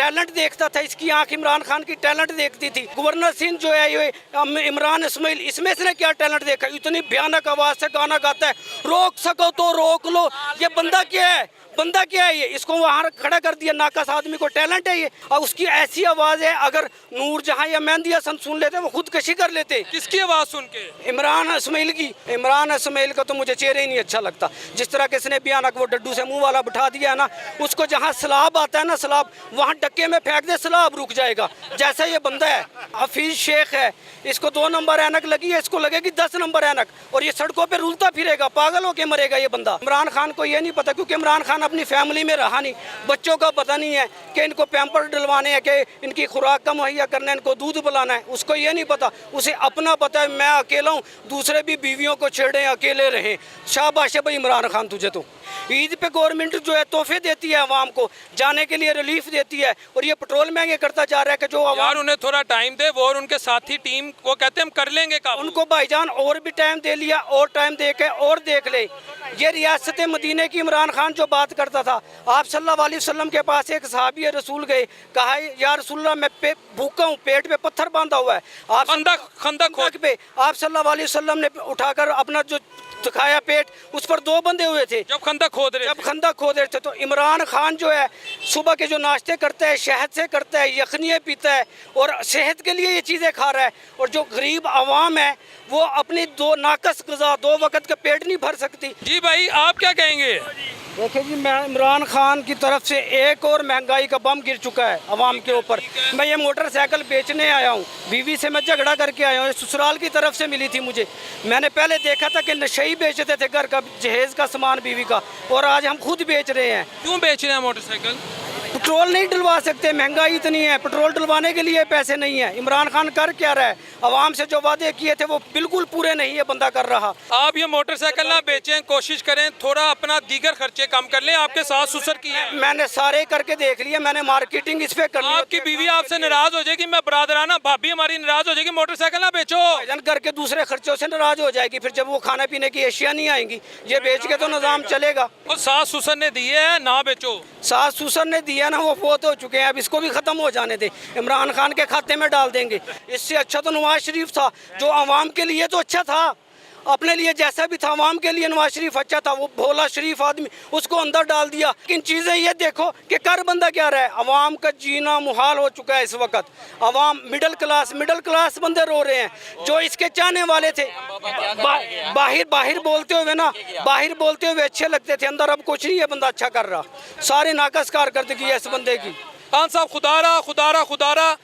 Talent देखता था, इसकी आंख इमरान खान की टैलेंट देखती थी। गवर्नर सिंह जो है ये इमरान इस्माइल, इसमें इसने क्या टैलेंट देखा? इतनी भयानक आवाज से गाना गाता है, रोक सको तो रोक लो। ये बंदा क्या है? बंदा क्या है ये? इसको वहाँ खड़ा कर दिया, नाकस आदमी को टैलेंट है ये। और उसकी ऐसी आवाज़ है, अगर नूरजहां या मेहंदी हसन सुन लेते वो खुदकशी कर लेते। किसकी आवाज़ सुन के? इमरान इस्माइल की। इमरान इस्माइल का तो मुझे चेहरे ही नहीं अच्छा लगता। जिस तरह के इसने बयान वो डड्डू से मुंह वाला बिठा दिया है ना, उसको जहाँ सलाब आता है ना, सलाब वहाँ डक्के में फेंक दे, सलाब रुक जाएगा। जैसा ये बंदा है, हफीज शेख है, इसको 2 नंबर ऐनक लगी है, इसको लगेगी 10 नंबर ऐनक, और ये सड़कों पर रुलता फिरेगा, पागल होके मरेगा ये बंदा। इमरान खान को ये नहीं पता, क्योंकि इमरान खान अपनी फैमिली में रहा नहीं, बच्चों का पता नहीं है कि इनको पैम्पर डलवाने हैं, कि इनकी खुराक का मुहैया करना है, इनको दूध पिलाना है, उसको ये नहीं पता। उसे अपना पता है, मैं अकेला हूँ, दूसरे भी बीवियों को छेड़े, अकेले रहें। शाबाश है भाई इमरान खान तुझे। तो ईद पे गवर्नमेंट जो है तोहफे देती है अवाम को, जाने के लिए रिलीफ देती है, और ये पेट्रोल महंगे करता जा रहा है कि जो यार उन्हें थोड़ा टाइम दे, वो और उनके साथी टीम वो कहते हैं हम कर लेंगे काबू। उनको भाईजान और भी टाइम दे लिया, और टाइम दे के और देख ले। ये रियासत मदीने की इमरान खान जो बात करता था, आप सल्लल्लाहु अलैहि वसल्लम के पास एक सहाबी रसूल गए, कहा या रसूलल्लाह मैं भूखा हूँ, पेट पे पत्थर बांधा हुआ है। आप खंदक पे आप सल्लल्लाहु अलैहि वसल्लम ने उठाकर अपना जो दिखाया पेट, उस पर 2 बंधे हुए थे जब खंदक खोद रहे थे। तो इमरान खान जो है सुबह के जो नाश्ते करता है, शहद से करता है, यखनियाँ पीता है, और सेहत के लिए ये चीज़ें खा रहा है, और जो गरीब आवाम है वो अपनी 2 नाकस ग़िज़ा 2 वक्त का पेट नहीं भर सकती। जी भाई आप क्या कहेंगे? देखिए जी, मैं इमरान खान की तरफ से एक और महंगाई का बम गिर चुका है अवाम के ऊपर। मैं ये मोटरसाइकिल बेचने आया हूँ, बीवी से मैं झगड़ा करके आया हूँ, ससुराल की तरफ से मिली थी मुझे। मैंने पहले देखा था कि नशे बेचते थे घर का जहेज का सामान बीवी का, और आज हम खुद बेच रहे हैं। क्यों बेच रहे हैं मोटरसाइकिल? पेट्रोल नहीं डलवा सकते, महंगाई इतनी है, पेट्रोल डलवाने के लिए पैसे नहीं है। इमरान खान कर क्या रहा है? अवाम से जो वादे किए थे वो बिल्कुल पूरे नहीं है बंदा कर रहा। आप ये मोटरसाइकिल ना बेचें, कोशिश करें थोड़ा अपना दीगर खर्चे कम कर लें। आपके सास ससुर की है? मैंने सारे करके देख लिया, मैंने मार्केटिंग इस पे कर ली। आपकी बीवी आपसे नाराज हो जाएगी, मैं बरादराना भाभी हमारी नाराज हो जाएगी, मोटरसाइकिल ना बेचो। करके दूसरे खर्चों से नाराज हो जाएगी, फिर जब वो खाने पीने की एशिया नहीं आएंगी, ये बेच के तो निजाम चलेगा। और सास ससुर ने दिए है ना बेचो। सास ससुर ने दिया ना, वो फोत हो चुके हैं, अब इसको भी खत्म हो जाने दे, इमरान खान के खाते में डाल देंगे। इससे अच्छा तो नवाज शरीफ था, जो आवाम के लिए तो अच्छा था, अपने लिए जैसा भी था, आवाम के लिए नवाज शरीफ अच्छा था। वो भोला शरीफ आदमी, उसको अंदर डाल दिया। लेकिन चीज़ें ये देखो कि कर बंदा क्या रहा है, आवाम का जीना मुहाल हो चुका है इस वक्त। आवाम मिडिल क्लास बंदे रो रहे हैं, जो इसके चाहने वाले थे। बाहर बोलते हुए ना, बाहर बोलते हुए अच्छे लगते थे, अंदर अब कुछ नहीं है बंदा अच्छा कर रहा। सारी नाकस कारकर्दगी है इस बंदे की। खान साहब खुदारा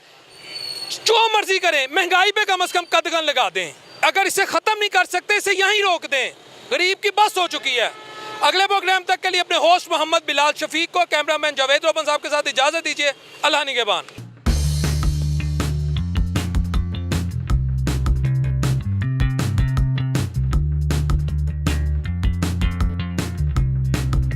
जो मर्जी करें, महंगाई पे कम से कम कदगन लगा दें। अगर इसे ख़त्म नहीं कर सकते, इसे यहीं रोक दें। गरीब की बस हो चुकी है। अगले प्रोग्राम तक के लिए अपने होस्ट मोहम्मद बिलाल शफीक को, कैमरामैन जावेद रोबन साहब के साथ इजाज़त दीजिए। अल्लाह निगहबान।